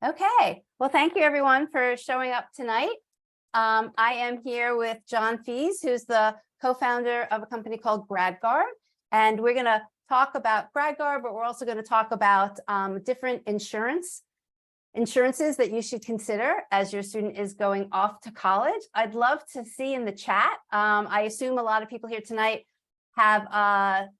Okay, well, thank you everyone for showing up tonight. I am here with John Fees, who's the co-founder of a company called GradGuard, and we're going to talk about GradGuard, but we're also going to talk about different insurances that you should consider as your student is going off to college. I'd love to see in the chat. I assume a lot of people here tonight have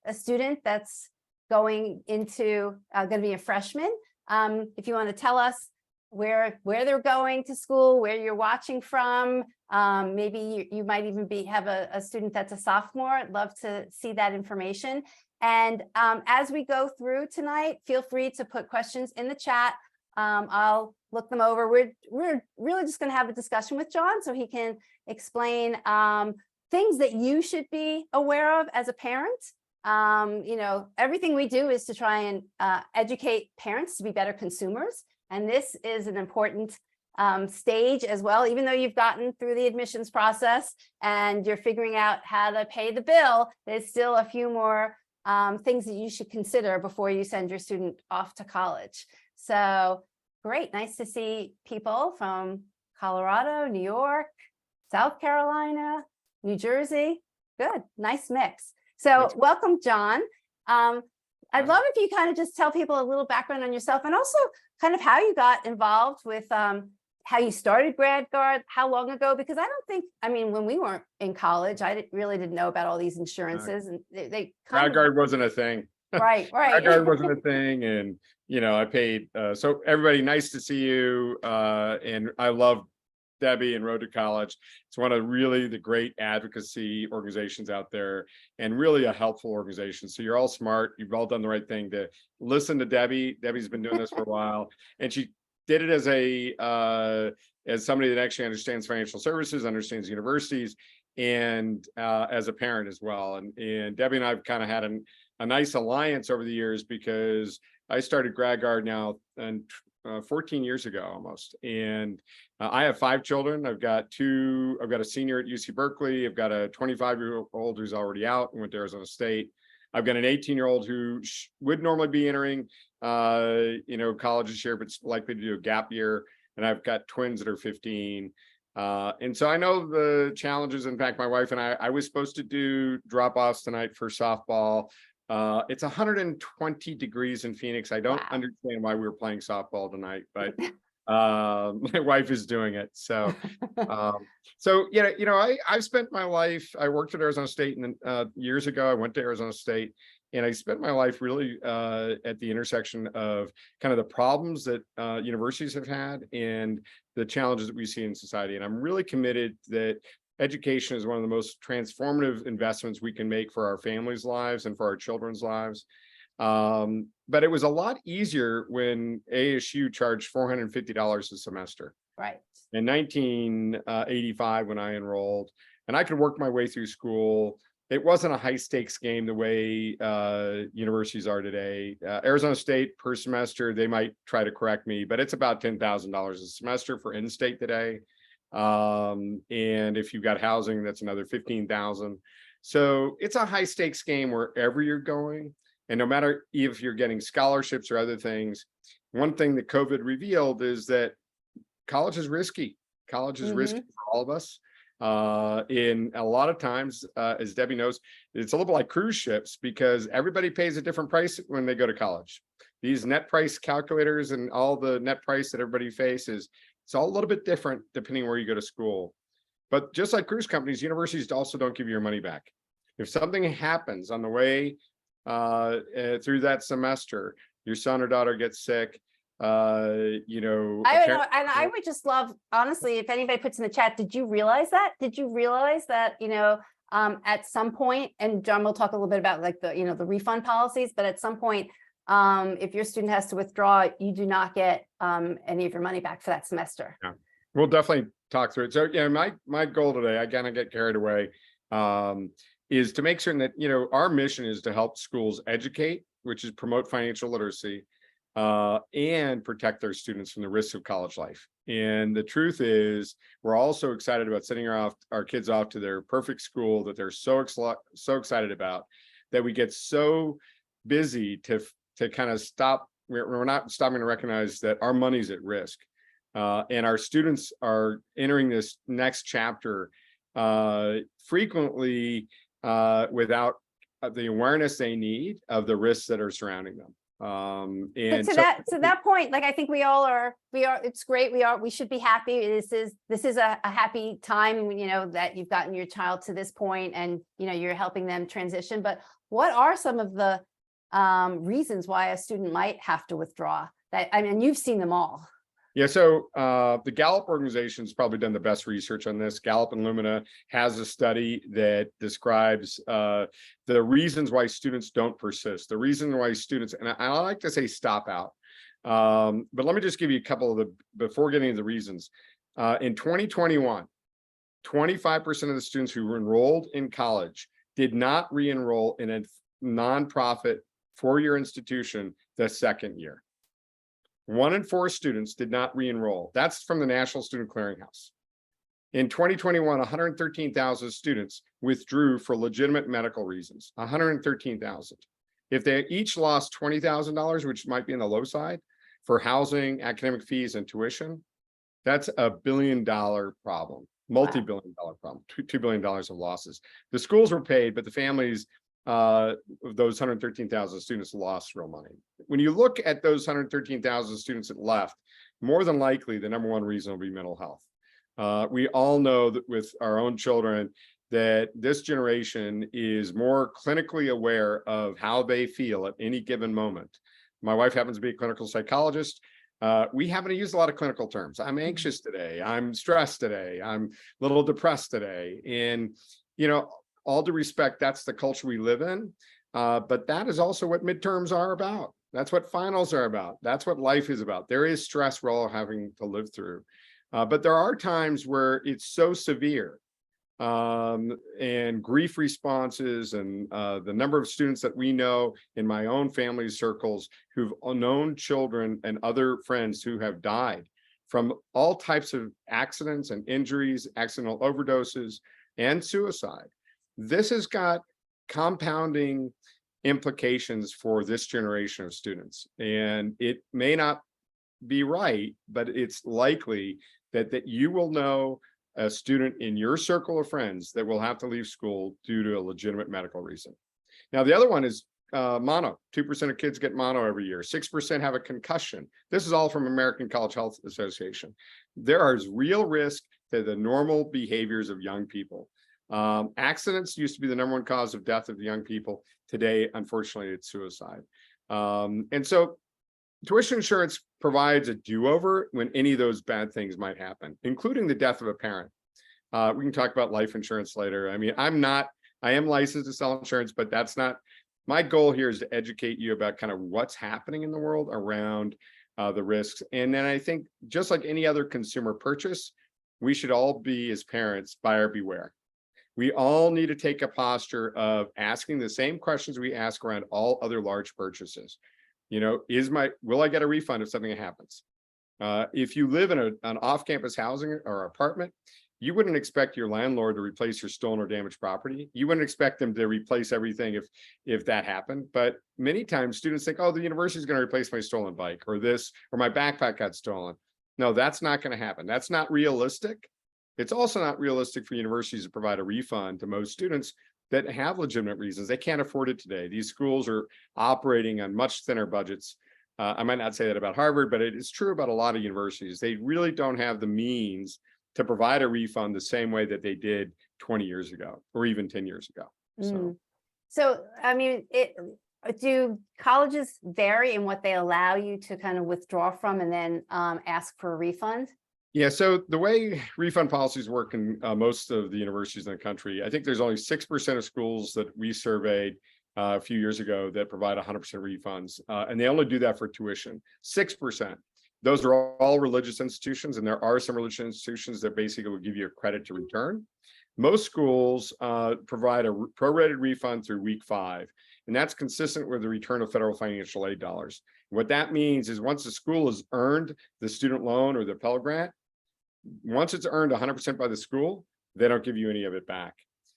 a student that's going to be a freshman. If you want to tell us where they're going to school, where you're watching from, maybe you might even have a student that's a sophomore. I'd love to see that information. And as we go through tonight, feel free to put questions in the chat. I'll look them over. We're really just going to have a discussion with John so he can explain things that you should be aware of as a parent. Everything we do is to try and educate parents to be better consumers. And this is an important stage as well. Even though you've gotten through the admissions process and you're figuring out how to pay the bill, there's still a few more things that you should consider before you send your student off to college. So great. Nice to see people from Colorado, New York, South Carolina, New Jersey. Good. Nice mix. So welcome, John. I'd love if you kind of just tell people a little background on yourself and also kind of how you got involved with how you started GradGuard, how long ago, because when we weren't in college, I really didn't know about all these insurances, and they kind GradGuard wasn't a thing. Right. GradGuard wasn't a thing, and I paid. So everybody, nice to see you, and I love Debbie and Road to College. It's one of really the great advocacy organizations out there, and really a helpful organization. So you're all smart. You've all done the right thing to listen to Debbie. Debbie's been doing this for a while, and she did it as somebody that actually understands financial services, understands universities, and as a parent as well. And Debbie and I've kind of had a nice alliance over the years, because I started GradGuard now 14 years ago almost. And I have 5 children. I've got a senior at UC Berkeley. I've got a 25-year-old who's already out and went to Arizona State. I've got an 18-year-old who would normally be entering, college this year, but it's likely to do a gap year. And I've got twins that are 15. And so I know the challenges. In fact, my wife and I was supposed to do drop-offs tonight for softball. It's 120 degrees in Phoenix. I don't understand why we were playing softball tonight, but my wife is doing it. So, I've spent my life. I worked at Arizona State, and years ago I went to Arizona State, and I spent my life really at the intersection of kind of the problems that universities have had and the challenges that we see in society. And I'm really committed that education is one of the most transformative investments we can make for our families' lives and for our children's lives. But it was a lot easier when ASU charged $450 a semester. Right. In 1985, when I enrolled, and I could work my way through school. It wasn't a high stakes game the way universities are today. Arizona State per semester, they might try to correct me, but it's about $10,000 a semester for in-state today. And if you've got housing, that's another 15,000. So it's a high stakes game wherever you're going. And no matter if you're getting scholarships or other things, one thing that COVID revealed is that college is risky. College is risky for all of us. In a lot of times, as Debbie knows, it's a little bit like cruise ships, because everybody pays a different price when they go to college. These net price calculators and all the net price that everybody faces, it's all a little bit different depending where you go to school. But just like cruise companies, universities also don't give you your money back. If something happens on the way through that semester, your son or daughter gets sick, I would just love, honestly, if anybody puts in the chat, did you realize that? At some point, and John will talk a little bit about like the refund policies, but at some point, if your student has to withdraw, you do not get any of your money back for that semester. Yeah. We'll definitely talk through it. So my goal today, I kind of get carried away, is to make certain that, our mission is to help schools educate, which is promote financial literacy, and protect their students from the risks of college life. And the truth is, we're also excited about sending our kids off to their perfect school that they're so excited about, that we get so busy to kind of stop we're not stopping to recognize that our money's at risk. And our students are entering this next chapter frequently without the awareness they need of the risks that are surrounding them. But And to that point, like, I think we are, it's great. We should be happy. This is a happy time, you know, that you've gotten your child to this point and, you know, you're helping them transition. But what are some of the reasons why a student might have to withdraw? That, I mean, you've seen them all. Yeah, so the Gallup organization's probably done the best research on this. Gallup and Lumina has a study that describes the reasons why students don't persist, the reason why students, and I like to say stop out. But let me just give you a couple of before getting to the reasons. In 2021, 25% of the students who were enrolled in college did not re-enroll in a nonprofit four-year institution the second year. 1 in 4 students did not re-enroll. That's from the National Student Clearinghouse. In 2021, 113,000 students withdrew for legitimate medical reasons, 113,000. If they each lost $20,000, which might be in the low side, for housing, academic fees, and tuition, that's $1 billion problem, multi-billion dollar problem, $2 billion of losses. The schools were paid, but the families those 113,000 students lost real money. When you look at those 113,000 students that left, more than likely the number one reason will be mental health. We all know that with our own children that this generation is more clinically aware of how they feel at any given moment. My wife happens to be a clinical psychologist. We happen to use a lot of clinical terms. I'm anxious today. I'm stressed today. I'm a little depressed today. And, you know, all due respect, that's the culture we live in. But that is also what midterms are about. That's what finals are about. That's what life is about. There is stress we're all having to live through. But there are times where it's so severe and grief responses and the number of students that we know in my own family circles who've known children and other friends who have died from all types of accidents and injuries, accidental overdoses, and suicide. This has got compounding implications for this generation of students. And it may not be right, but it's likely that you will know a student in your circle of friends that will have to leave school due to a legitimate medical reason. Now, the other one is mono. 2% of kids get mono every year. 6% have a concussion. This is all from American College Health Association. There is real risk to the normal behaviors of young people. Accidents used to be the number one cause of death of young people. Today, unfortunately, it's suicide. And so tuition insurance provides a do-over when any of those bad things might happen, including the death of a parent. We can talk about life insurance later. I mean, I am licensed to sell insurance, but that's not, my goal here is to educate you about kind of what's happening in the world around the risks. And then I think just like any other consumer purchase, we should all be, as parents, buyer beware. We all need to take a posture of asking the same questions we ask around all other large purchases. You know, will I get a refund if something happens? If you live in an off-campus housing or apartment, you wouldn't expect your landlord to replace your stolen or damaged property. You wouldn't expect them to replace everything if that happened. But many times students think, oh, the university is going to replace my stolen bike or this, or my backpack got stolen. No, that's not going to happen. That's not realistic. It's also not realistic for universities to provide a refund to most students that have legitimate reasons. They can't afford it today. These schools are operating on much thinner budgets. I might not say that about Harvard, but it is true about a lot of universities. They really don't have the means to provide a refund the same way that they did 20 years ago or even 10 years ago. So, I mean, do colleges vary in what they allow you to kind of withdraw from and then ask for a refund? Yeah, so the way refund policies work in most of the universities in the country, I think there's only 6% of schools that we surveyed a few years ago that provide 100% refunds, and they only do that for tuition. 6%. Those are all religious institutions, and there are some religious institutions that basically will give you a credit to return. Most schools provide a prorated refund through week 5, and that's consistent with the return of federal financial aid dollars. What that means is once the school has earned the student loan or the Pell Grant, once it's earned 100% by the school, they don't give you any of it back.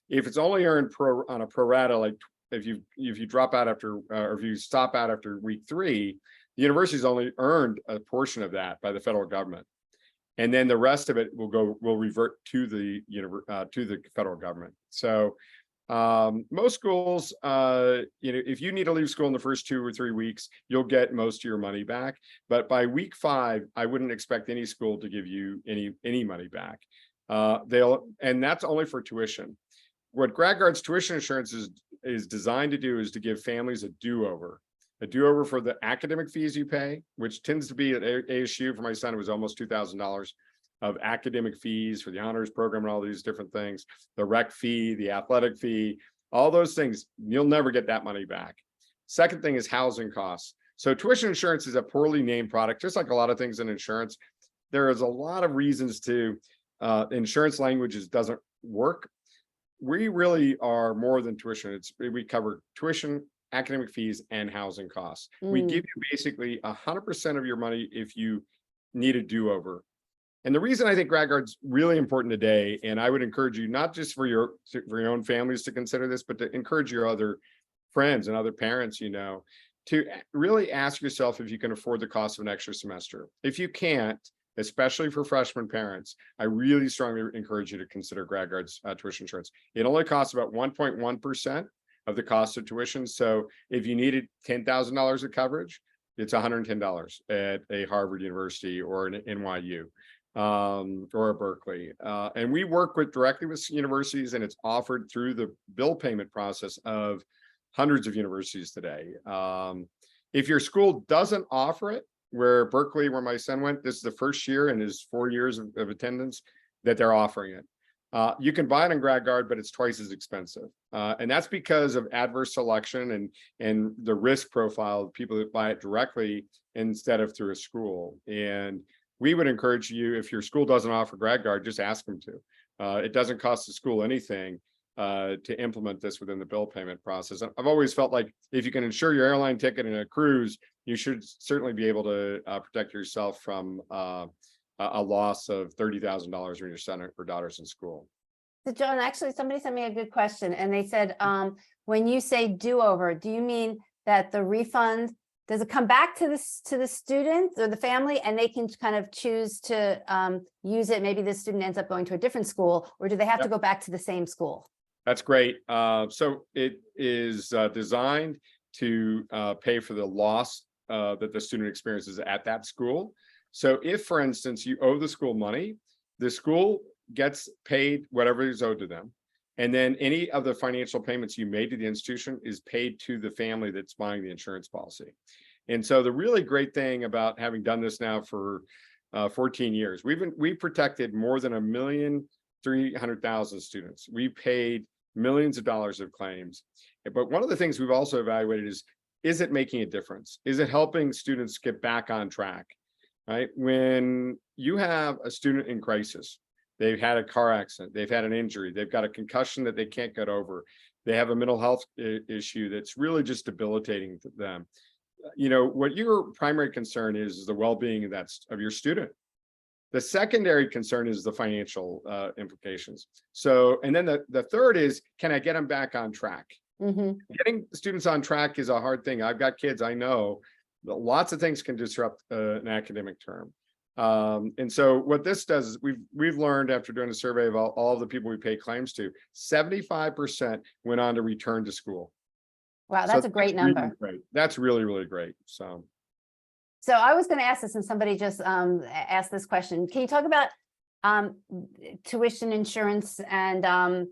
If it's only earned on a pro rata, like if you drop out after or if you stop out after week 3, The university's only earned a portion of that by the federal government. And then the rest of it will revert to the federal government. So most schools, if you need to leave school in the first 2 or 3 weeks, you'll get most of your money back. But by week 5, I wouldn't expect any school to give you any money back. And that's only for tuition. What GradGuard's tuition insurance is designed to do is to give families a do-over for the academic fees you pay, which tends to be at ASU. For my son, it was almost $2,000 of academic fees for the honors program and all these different things, the rec fee, the athletic fee, all those things. You'll never get that money back. Second thing is housing costs. So tuition insurance is a poorly named product, just like a lot of things in insurance. There is a lot of reasons to insurance languages doesn't work. We really are more than tuition. We cover tuition, academic fees, and housing costs. We give you basically 100% of your money if you need a do-over. And the reason I think GradGuard's really important today, and I would encourage you, not just for your own families to consider this, but to encourage your other friends and other parents, to really ask yourself if you can afford the cost of an extra semester. If you can't, especially for freshman parents, I really strongly encourage you to consider GradGuard's tuition insurance. It only costs about 1.1% of the cost of tuition. So if you needed $10,000 of coverage, it's $110 at a Harvard University or an NYU or a Berkeley. And we work directly with universities, and it's offered through the bill payment process of hundreds of universities today. If your school doesn't offer it, where Berkeley, where my son went, this is the first year in his 4 years of attendance that they're offering it. You can buy it on GradGuard, but it's twice as expensive. And that's because of adverse selection and the risk profile of people that buy it directly instead of through a school. And we would encourage you, if your school doesn't offer GradGuard, just ask them to. It doesn't cost the school anything to implement this within the bill payment process. I've always felt like if you can insure your airline ticket and a cruise, you should certainly be able to protect yourself from a loss of $30,000 when your son or daughter's in school. So John, actually, somebody sent me a good question, and they said, when you say do-over, do you mean that the refund, does it come back to the student or the family, and they can kind of choose to use it? Maybe the student ends up going to a different school, or do they have to go back to the same school? That's great. So it is designed to pay for the loss that the student experiences at that school. So if, for instance, you owe the school money, the school gets paid whatever is owed to them. And then any of the financial payments you made to the institution is paid to the family that's buying the insurance policy. And so the really great thing about having done this now for 14 years, we've protected more than 1,300,000 students. We paid millions of dollars of claims. But one of the things we've also evaluated is it making a difference? Is it helping students get back on track? Right? When you have a student in crisis, they've had a car accident, they've had an injury, they've got a concussion that they can't get over, they have a mental health issue that's really just debilitating to them. What your primary concern is the well-being of your student. The secondary concern is the financial implications. So, and then the third is, can I get them back on track? Getting students on track is a hard thing. I've got kids, I know. Lots of things can disrupt an academic term. And so what this does is we've learned after doing a survey of all the people we pay claims to, 75% went on to return to school. Wow, that's a great number. Really great. That's really, really great. So I was going to ask this, and somebody just asked this question. Can you talk about tuition insurance and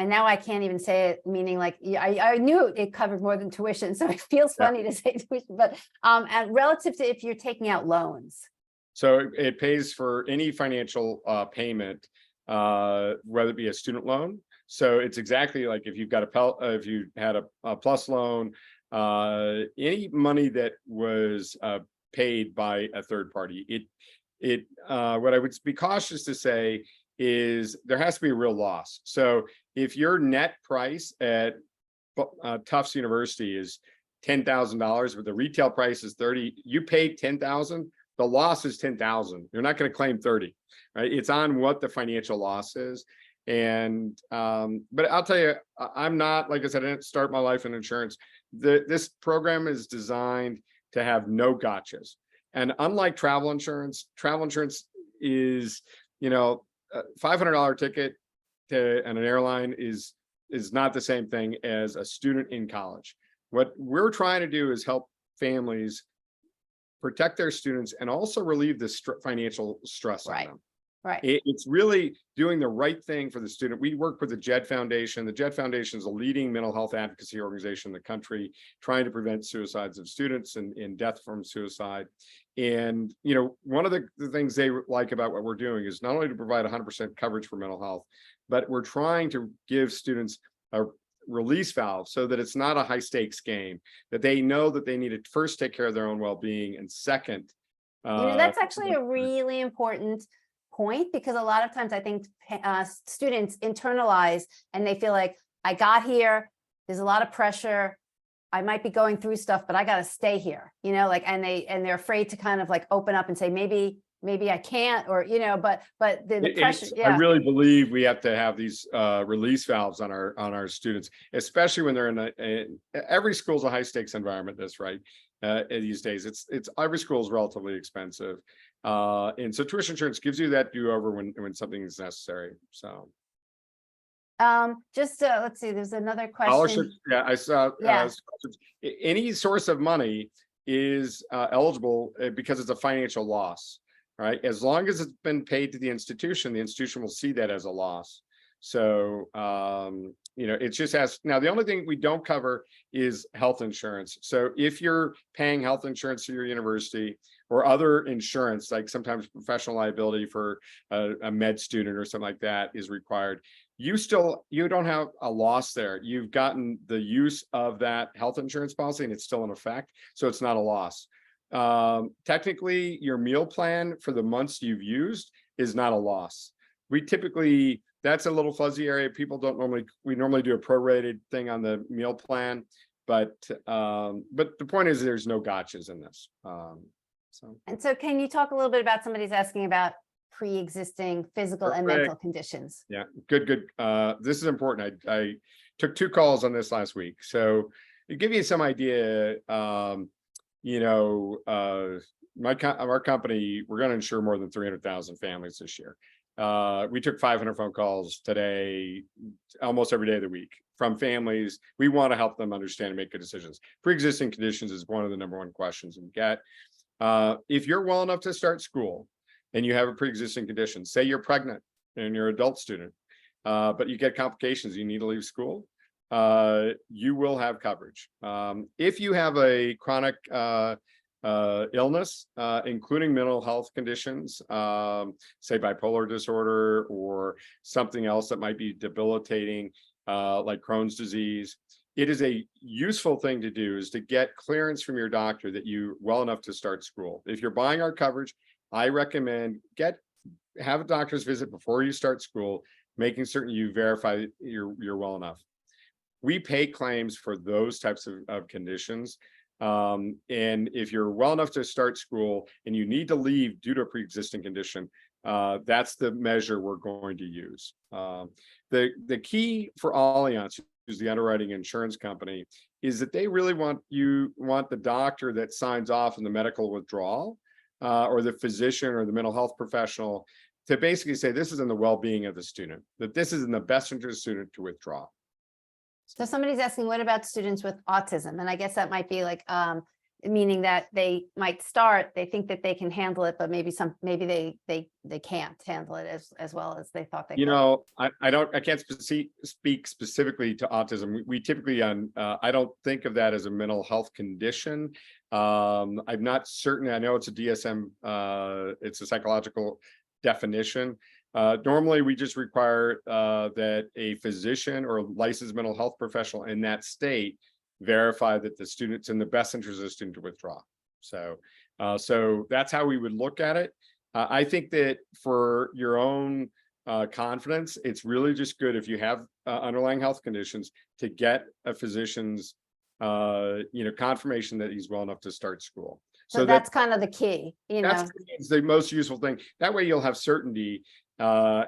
now I can't even say it, meaning like I knew it covered more than tuition, so it feels funny to say tuition, but and relative to if you're taking out loans. So it pays for any financial payment, whether it be a student loan. So it's exactly like if you've got if you had a PLUS loan, any money that was paid by a third party. What I would be cautious to say is there has to be a real loss. So if your net price at Tufts University is $10,000, but the retail price is $30,000, you paid $10,000, the loss is $10,000. You're not going to claim $30,000, right? It's on what the financial loss is. And but I'll tell you, I'm not, like I said, I didn't start my life in insurance. This program is designed to have no gotchas. And unlike travel insurance is, a $500 ticket to an airline is not the same thing as a student in college. What we're trying to do is help families protect their students and also relieve the financial stress on them. Right. It's really doing the right thing for the student. We work with the JED Foundation. The JED Foundation is a leading mental health advocacy organization in the country, trying to prevent suicides of students and death from suicide. And, one of the things they like about what we're doing is not only to provide 100% coverage for mental health, but we're trying to give students a release valve so that it's not a high stakes game, that they know that they need to first take care of their own well-being, and second, That's actually a really important point, because a lot of times I think students internalize and they feel like, I got here, there's a lot of pressure, I might be going through stuff, but I got to stay here, and they're afraid to kind of like open up and say, maybe I can't, or, but the pressure. I really believe we have to have these release valves on our students, especially when they're in every school's a high stakes environment. That's right. These days, it's every school is relatively expensive. And so tuition insurance gives you that do-over when something is necessary. So let's see, there's another question. Scholarships, yeah, I saw. Any source of money is eligible because it's a financial loss, right? As long as it's been paid to the institution will see that as a loss. So it's just now the only thing we don't cover is health insurance. So if you're paying health insurance to your university or other insurance, like sometimes professional liability for a med student or something like that is required, you don't have a loss there. You've gotten the use of that health insurance policy and it's still in effect, so it's not a loss. Technically, your meal plan for the months you've used is not a loss. That's a little fuzzy area. We normally do a prorated thing on the meal plan, but the point is there's no gotchas in this. So can you talk a little bit about, somebody's asking about pre-existing physical and mental conditions? Yeah, good. This is important. I took 2 calls on this last week. So to give you some idea, our company, we're going to insure more than 300,000 families this year. We took 500 phone calls today, almost every day of the week, from families. We want to help them understand and make good decisions. Pre-existing conditions is one of the #1 questions we get. If you're well enough to start school and you have a pre-existing condition, say you're pregnant and you're an adult student, but you get complications, you need to leave school, you will have coverage. If you have a chronic illness, including mental health conditions, say bipolar disorder or something else that might be debilitating, like Crohn's disease, it is a useful thing to do is to get clearance from your doctor that you're well enough to start school. If you're buying our coverage, I recommend have a doctor's visit before you start school, making certain you verify that you're well enough. We pay claims for those types of conditions. And if you're well enough to start school and you need to leave due to a pre-existing condition, that's the measure we're going to use. The key for Allianz, who's the underwriting insurance company, is that they really want the doctor that signs off on the medical withdrawal, or the physician or the mental health professional, to basically say this is in the well-being of the student, that this is in the best interest of the student to withdraw. So somebody's asking, what about students with autism? And I guess that might be like, meaning that they might they think that they can handle it, but maybe they can't handle it as well as they thought they could. I can't speak specifically to autism. We typically I don't think of that as a mental health condition. I'm not certain. I know it's a DSM, it's a psychological definition. Normally, we just require that a physician or licensed mental health professional in that state verify that the student's in the best interest of the student to withdraw. So that's how we would look at it. I think that for your own confidence, it's really just good if you have underlying health conditions to get a physician's confirmation that he's well enough to start school. So that's kind of the key. That's the most useful thing. That way you'll have certainty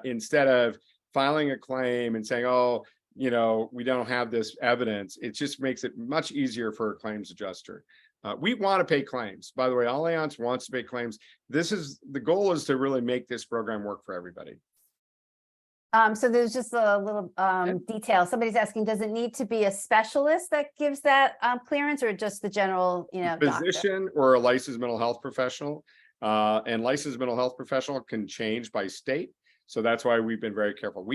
instead of filing a claim and saying, oh, we don't have this evidence. It just makes it much easier for a claims adjuster. We want to pay claims. By the way, Allianz wants to pay claims. The goal is to really make this program work for everybody. So there's just a little detail. Somebody's asking, does it need to be a specialist that gives that clearance, or just the general, Physician doctor? or a licensed mental health professional, and licensed mental health professional can change by state. So that's why we've been very careful.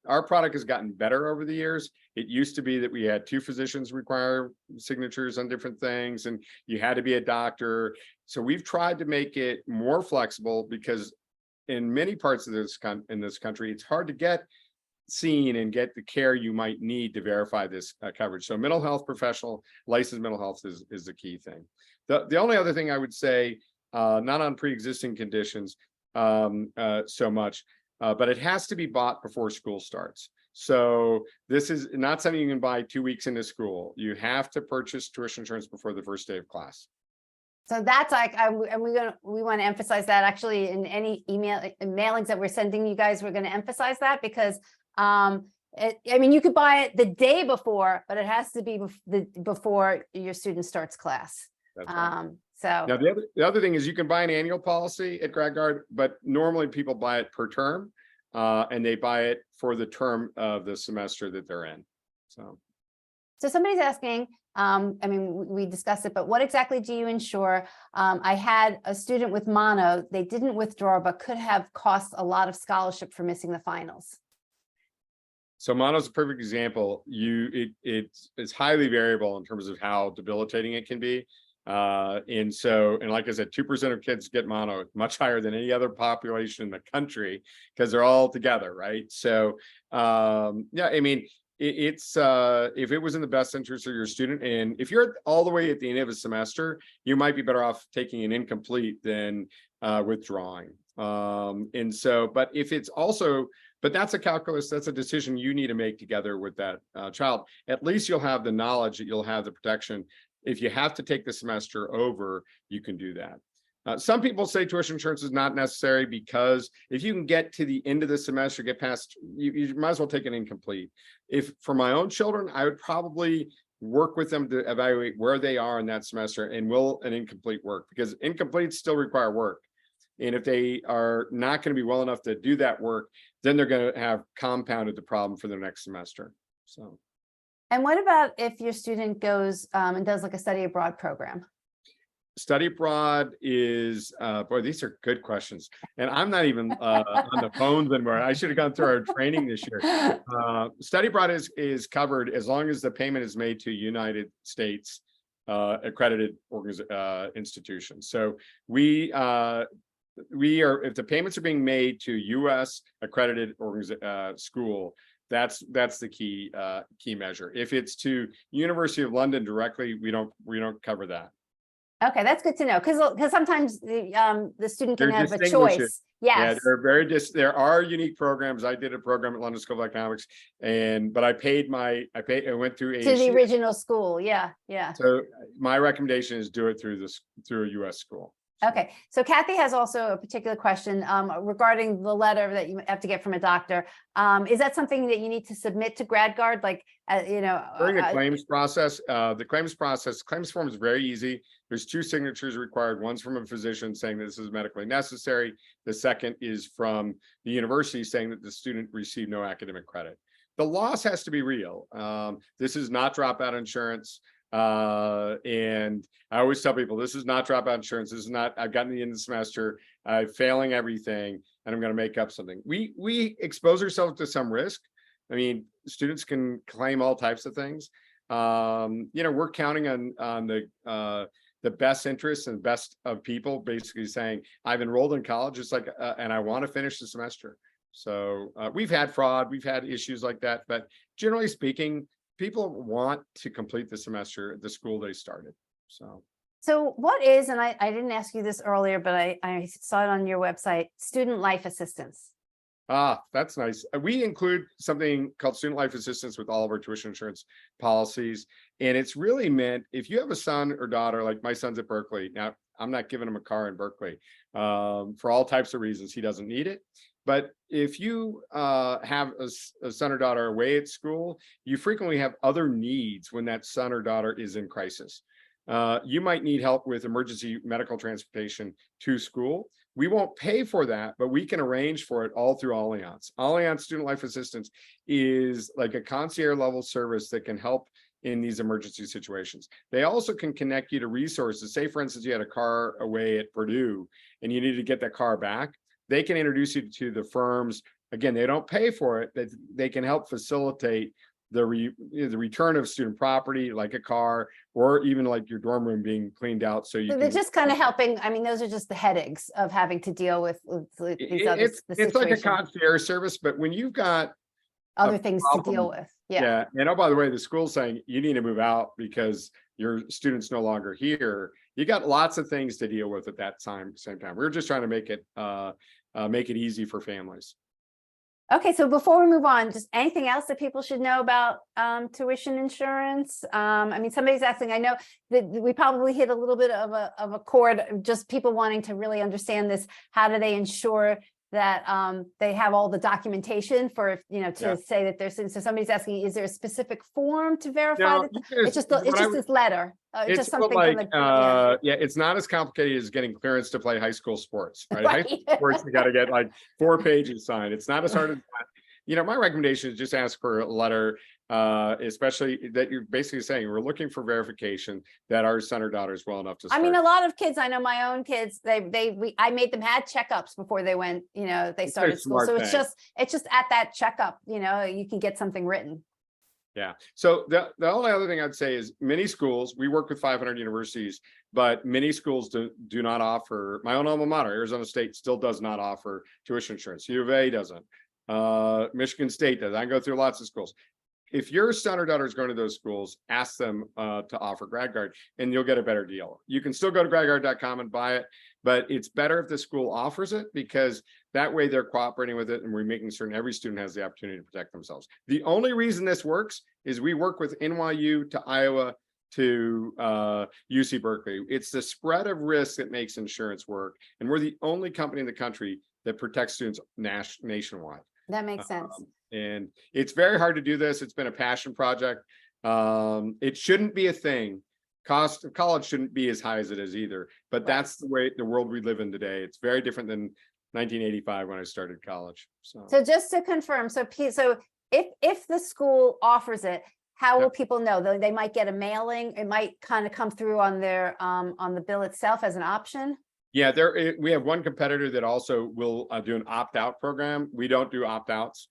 Our product has gotten better over the years. It used to be that we had 2 physicians require signatures on different things, and you had to be a doctor. So we've tried to make it more flexible, because in many parts of this country, it's hard to get seen and get the care you might need to verify this coverage. So mental health professional, licensed mental health is the key thing. The only other thing I would say, not on pre-existing conditions so much, but it has to be bought before school starts. So this is not something you can buy 2 weeks into school. You have to purchase tuition insurance before the first day of class. So that's like, we want to emphasize that actually in any mailings that we're sending you guys. We're going to emphasize that, because you could buy it the day before, but it has to be before your student starts class. That's right. So now the other thing is, you can buy an annual policy at GradGuard, but normally people buy it per term, and they buy it for the term of the semester that they're in. So somebody's asking, we discussed it, but what exactly do you insure? I had a student with mono, they didn't withdraw, but could have cost a lot of scholarship for missing the finals. So mono is a perfect example. It's highly variable in terms of how debilitating it can be. And like I said, 2% of kids get mono, much higher than any other population in the country, because they're all together, right? So it's if it was in the best interest of your student, and if you're all the way at the end of a semester, you might be better off taking an incomplete than withdrawing. But if it's also, but that's a calculus, that's a decision you need to make together with that child. At least you'll have the knowledge that you'll have the protection. If you have to take the semester over, you can do that. Some people say tuition insurance is not necessary, because if you can get to the end of the semester, get past, you might as well take an incomplete. If for my own children, I would probably work with them to evaluate where they are in that semester, and will an incomplete work, because incompletes still require work. And if they are not going to be well enough to do that work, then they're going to have compounded the problem for the next semester. So. And what about if your student goes and does like a study abroad program? Study abroad is, boy, these are good questions. And I'm not even on the phones anymore. I should have gone through our training this year. Study abroad is covered as long as the payment is made to United States accredited institutions. So we are, if the payments are being made to US accredited school, that's the key measure. If it's to University of London directly, we don't cover that. Okay, that's good to know, because sometimes the student can have a choice. Yes. Yeah, there are unique programs. I did a program at London School of Economics, but I went through to the original school. Yeah. So my recommendation is do it through a US school. Okay, so Kathy has also a particular question regarding the letter that you have to get from a doctor. Is that something that you need to submit to GradGuard? Like, during the claims process, claims form is very easy. There's 2 signatures required. One's from a physician saying that this is medically necessary. The second is from the university saying that the student received no academic credit. The loss has to be real. This is not dropout insurance. And I always tell people, this is not dropout insurance. This is not, I've gotten to the end of the semester, I'm failing everything, and I'm going to make up something. We expose ourselves to some risk. I mean, students can claim all types of things. We're counting on the best interests and best of people, basically saying, I've enrolled in college, it's like, and I want to finish the semester. So we've had fraud, we've had issues like that, but generally speaking, people want to complete the semester at the school they started. So what is, and I didn't ask you this earlier, but I saw it on your website, student life assistance. That's nice. We include something called student life assistance with all of our tuition insurance policies. And it's really meant, if you have a son or daughter, like my son's at Berkeley. Now, I'm not giving him a car in Berkeley for all types of reasons. He doesn't need it. But if you have a son or daughter away at school, you frequently have other needs when that son or daughter is in crisis. You might need help with emergency medical transportation to school. We won't pay for that, but we can arrange for it all through Allianz. Allianz Student Life Assistance is like a concierge level service that can help in these emergency situations. They also can connect you to resources. Say, for instance, you had a car away at Purdue and you need to get that car back. They can introduce you to the firms. Again, they don't pay for it, but they can help facilitate the return of student property, like a car, or even like your dorm room being cleaned out. So you So they're just kind of helping. I mean, those are just the headaches of having to deal with these other it's like a concierge service, but when you've got other things to deal with. Yeah. And oh, by the way, the school's saying you need to move out because your student's no longer here. You got lots of things to deal with at that same time. We're just trying to make it easy for families. Okay, so before we move on, just anything else that people should know about tuition insurance? I mean, somebody's asking, I know that we probably hit a little bit of a chord, just people wanting to really understand this. How do they ensure that they have all the documentation for, to say that there's, so somebody's asking, is there a specific form to verify that? It's just this letter. It's just something like, it's not as complicated as getting clearance to play high school sports, right? High school sports, you got to get like 4 pages signed. It's not as hard as that. My recommendation is just ask for a letter, especially that you're basically saying we're looking for verification that our son or daughter is well enough to start. I mean, a lot of kids, I know my own kids, I made them had checkups before they went, they started school. So it's just at that checkup, you can get something written. Yeah. So the only other thing I'd say is many schools, we work with 500 universities, but many schools do not offer. My own alma mater, Arizona State, still does not offer tuition insurance. U of A doesn't. Michigan State does. I go through lots of schools. If your son or daughter is going to those schools, ask them to offer GradGuard and you'll get a better deal. You can still go to gradguard.com and buy it, but it's better if the school offers it because that way they're cooperating with it and we're making certain every student has the opportunity to protect themselves. The only reason this works is we work with NYU to Iowa to UC Berkeley. It's the spread of risk that makes insurance work. And we're the only company in the country that protects students nationwide. That makes sense. And it's very hard to do this. It's been a passion project. It shouldn't be a thing. Cost of college shouldn't be as high as it is either. But that's the way the world we live in today. It's very different than 1985 when I started college. So just to confirm, so if the school offers it, how will people know? They might get a mailing. It might kind of come through on their on the bill itself as an option. Yeah, we have one competitor that also will do an opt-out program. We don't do opt-outs.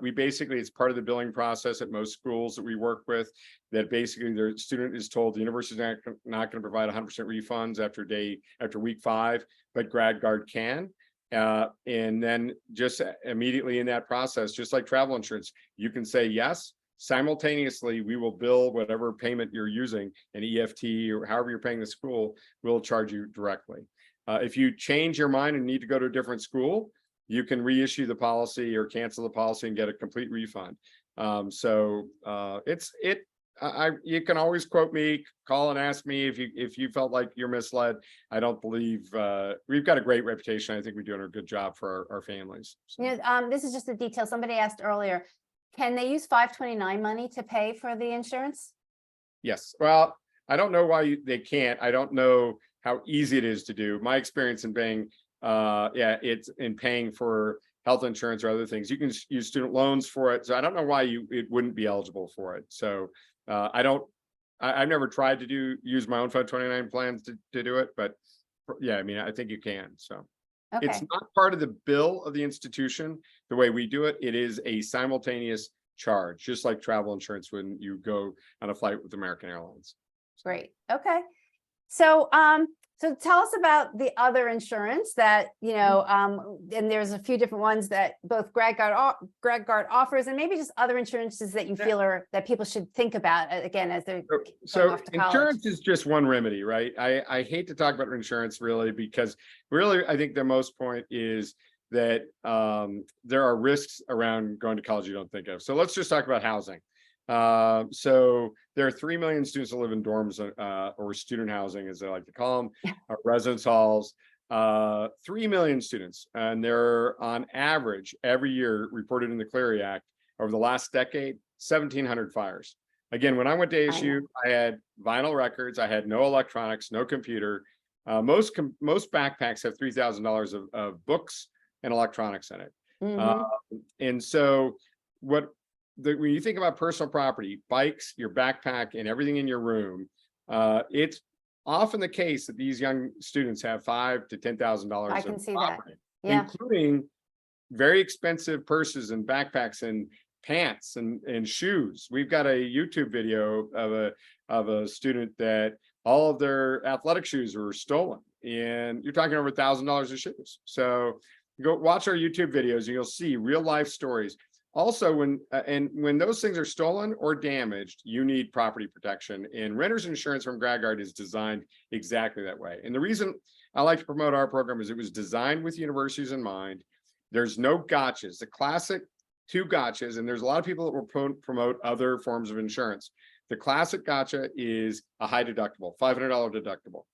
We basically, it's part of the billing process at most schools that we work with, that basically their student is told the university is not going to provide 100% refunds after week 5, but GradGuard can. And then just immediately in that process, just like travel insurance, you can say yes. Simultaneously, we will bill whatever payment you're using, an EFT or however you're paying the school, we'll charge you directly. If you change your mind and need to go to a different school, you can reissue the policy or cancel the policy and get a complete refund. You can always quote me, call and ask me if you felt like you're misled. I don't believe we've got a great reputation. I think we're doing a good job for our families. So. This is just a detail. Somebody asked earlier, can they use 529 money to pay for the insurance? Yes. Well, I don't know why they can't. I don't know how easy it is to do. My experience in paying, it's in paying for health insurance or other things. You can use student loans for it. So I don't know why it wouldn't be eligible for it. So I've never tried to use my own 529 plans to do it, but yeah, I mean, I think you can. So. Okay. It's not part of the bill of the institution. The way we do it, it is a simultaneous charge, just like travel insurance when you go on a flight with American Airlines. Great. Okay. So, so tell us about the other insurance that, and there's a few different ones that both GradGuard offers, and maybe just other insurances that you feel that people should think about again as they're going off to college. Insurance is just one remedy, right? I hate to talk about insurance really, because really I think the most point is that there are risks around going to college you don't think of. So let's just talk about housing. So there are 3 million students that live in dorms or student housing, as they like to call them, residence halls. 3 million students, and they're on average every year reported in the Clery Act over the last decade, 1,700 fires. Again, when I went to I ASU, I had vinyl records. I had no electronics, no computer. Most backpacks have $3,000 of books and electronics in it. Mhm. And so when you think about personal property, bikes, your backpack, and everything in your room, it's often the case that these young students have $5,000 to I $10,000 can of see that. property, Yeah. including very expensive purses and backpacks and pants and shoes. We've got a YouTube video of a student that all of their athletic shoes were stolen, and you're talking over $1,000 of shoes. So go watch our YouTube videos and you'll see real life stories. Also, when those things are stolen or damaged, you need property protection, and renter's insurance from GradGuard is designed exactly that way. And the reason I like to promote our program is it was designed with universities in mind. There's no gotchas. The classic two gotchas, and there's a lot of people that will promote other forms of insurance. The classic gotcha is a high deductible, $500 deductible. All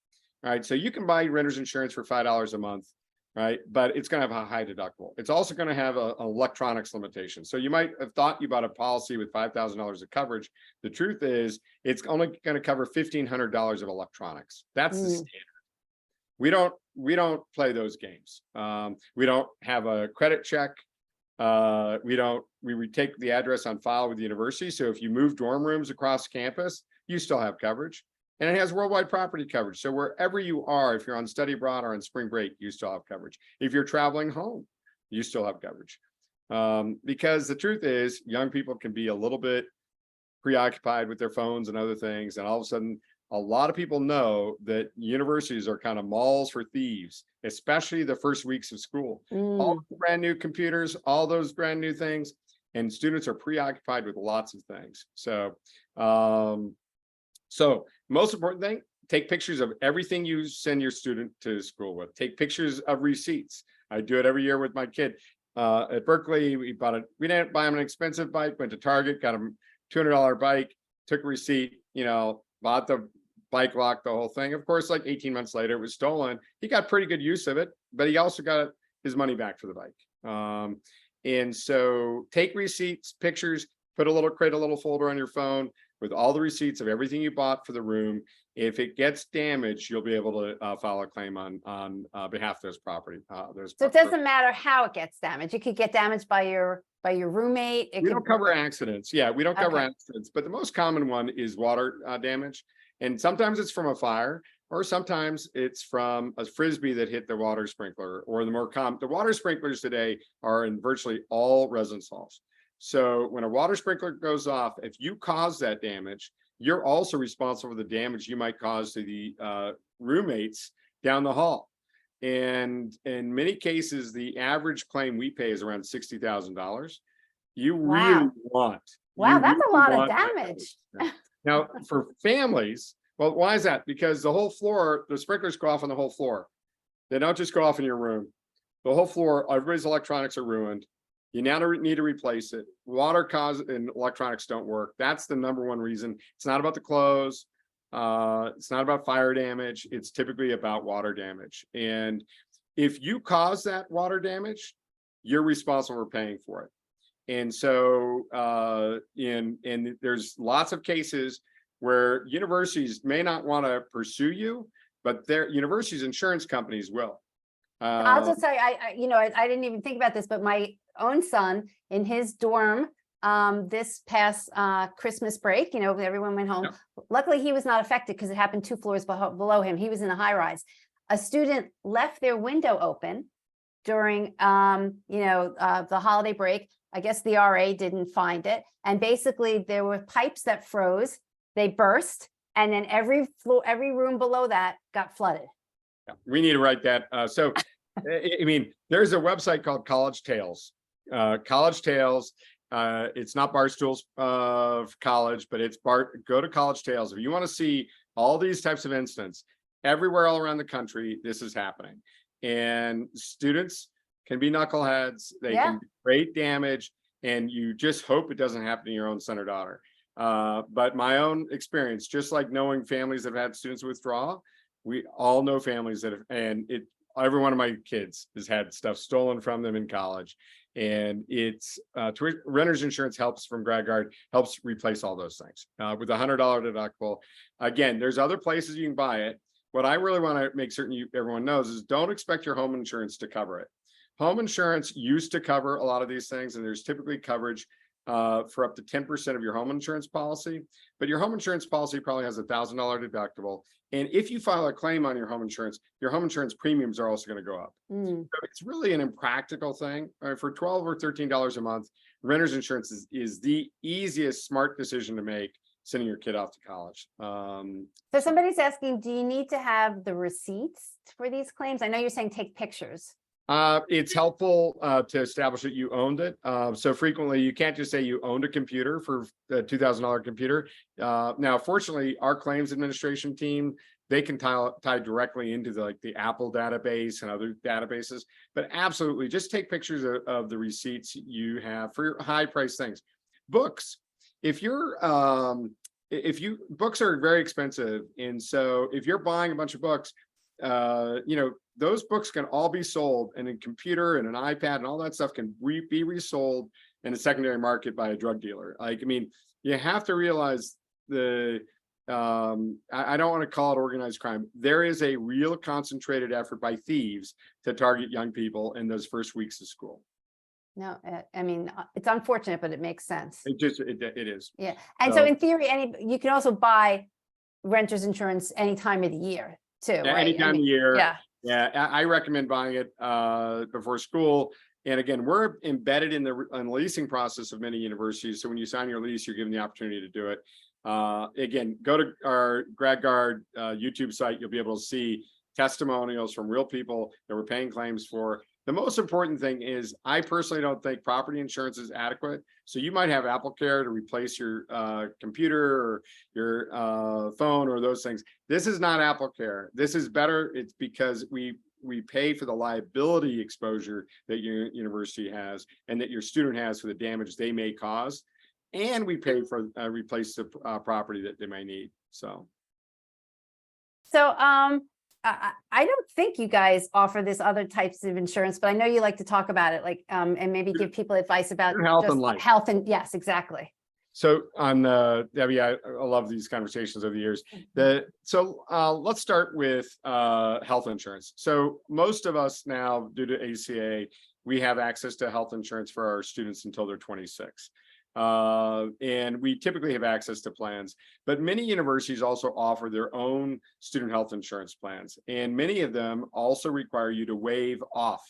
right, so you can buy renter's insurance for $5 a month, right? But it's going to have a high deductible. It's also going to have an electronics limitation. So you might have thought you bought a policy with $5,000 of coverage. The truth is, it's only going to cover $1,500 of electronics. That's the standard. We don't play those games. We don't have a credit check. We take the address on file with the university. So if you move dorm rooms across campus, you still have coverage, and it has worldwide property coverage. So wherever you are, if you're on study abroad or on spring break, you still have coverage. If you're traveling home, you still have coverage. Because the truth is, young people can be a little bit preoccupied with their phones and other things, and all of a sudden, a lot of people know that universities are kind of malls for thieves, especially the first weeks of school. All the brand new computers, all those brand new things, and students are preoccupied with lots of things. So, most important thing, take pictures of everything you send your student to school with. Take pictures of receipts. I do it every year with my kid. At Berkeley, we didn't buy him an expensive bike, went to Target, got him a $200 bike, took a receipt, bought the bike lock, the whole thing. Of course, like 18 months later, it was stolen. He got pretty good use of it, but he also got his money back for the bike. And so take receipts, pictures, create a little folder on your phone with all the receipts of everything you bought for the room. If it gets damaged, you'll be able to file a claim on behalf of those property. So it doesn't matter how it gets damaged. It could get damaged by your roommate. We don't cover accidents. Yeah, we don't cover Okay. accidents, but the most common one is water damage. And sometimes it's from a fire, or sometimes it's from a frisbee that hit the water sprinkler, or the water sprinklers today are in virtually all residence halls. So when a water sprinkler goes off, if you cause that damage, you're also responsible for the damage you might cause to the roommates down the hall. And in many cases, the average claim we pay is around $60,000. You really Wow, that's a lot of damage. Now, for families, well, why is that? Because the whole floor, the sprinklers go off on the whole floor. They don't just go off in your room. The whole floor, everybody's electronics are ruined. You now need to replace it. Water and electronics don't work. That's the number one reason. It's not about the clothes. It's not about fire damage. It's typically about water damage. And if you cause that water damage, you're responsible for paying for it. And so, and there's lots of cases where universities may not want to pursue you, but their universities' insurance companies will. I'll just say, I didn't even think about this, but my own son in his dorm, this past Christmas break, everyone went home. Yeah. Luckily, he was not affected because it happened 2 floors below him. He was in a high rise. A student left their window open during, the holiday break. I guess the RA didn't find it. And basically there were pipes that froze, they burst, and then every room below that got flooded. Yeah, we need to write that. There's a website called College Tales. College Tales. It's not Barstool's of college, but it's go to College Tales. If you want to see all these types of incidents everywhere all around the country, this is happening. And students can be knuckleheads. They can create damage, and you just hope it doesn't happen to your own son or daughter. But my own experience, just like knowing families that have had students withdraw, we all know families that have, every one of my kids has had stuff stolen from them in college. And it's renter's insurance helps from GradGuard, helps replace all those things with $100 deductible. Again, there's other places you can buy it. What I really want to make certain everyone knows is don't expect your home insurance to cover it. Home insurance used to cover a lot of these things, and there's typically coverage for up to 10% of your home insurance policy. But your home insurance policy probably has $1,000 deductible. And if you file a claim on your home insurance premiums are also going to go up. So it's really an impractical thing. For $12 or $13 a month, renter's insurance is the easiest smart decision to make, sending your kid off to college. So somebody's asking, do you need to have the receipts for these claims? I know you're saying take pictures. It's helpful to establish that you owned it. So frequently you can't just say you owned a computer for a $2,000 computer. Now, fortunately, our claims administration team, they can tie directly into the Apple database and other databases, but absolutely just take pictures of the receipts you have for your high price things. Books, books are very expensive. And so if you're buying a bunch of books, those books can all be sold, and a computer and an iPad and all that stuff can be resold in a secondary market by a drug dealer. You have to realize I don't want to call it organized crime. There is a real concentrated effort by thieves to target young people in those first weeks of school. No, I mean, it's unfortunate, but it makes sense. It is. Yeah. And so in theory, you can also buy renter's insurance any time of the year too, right? Any time of year. Yeah. Yeah, I recommend buying it before school. And again, we're embedded in the leasing process of many universities. So when you sign your lease, you're given the opportunity to do it. Again, go to our GradGuard YouTube site. You'll be able to see testimonials from real people that we're paying claims for. The most important thing is I personally don't think property insurance is adequate. So you might have AppleCare to replace your computer or your phone or those things. This is not AppleCare. This is better. It's because we pay for the liability exposure that your university has and that your student has for the damage they may cause. And we pay for replace the property that they may need. So I don't think you guys offer this other types of insurance, but I know you like to talk about it, and maybe give people advice about health and life. Health and yes, exactly. So on Debbie, I love these conversations over the years. Let's start with health insurance. So most of us now, due to ACA, we have access to health insurance for our students until they're 26. And we typically have access to plans, but many universities also offer their own student health insurance plans. And many of them also require you to waive off.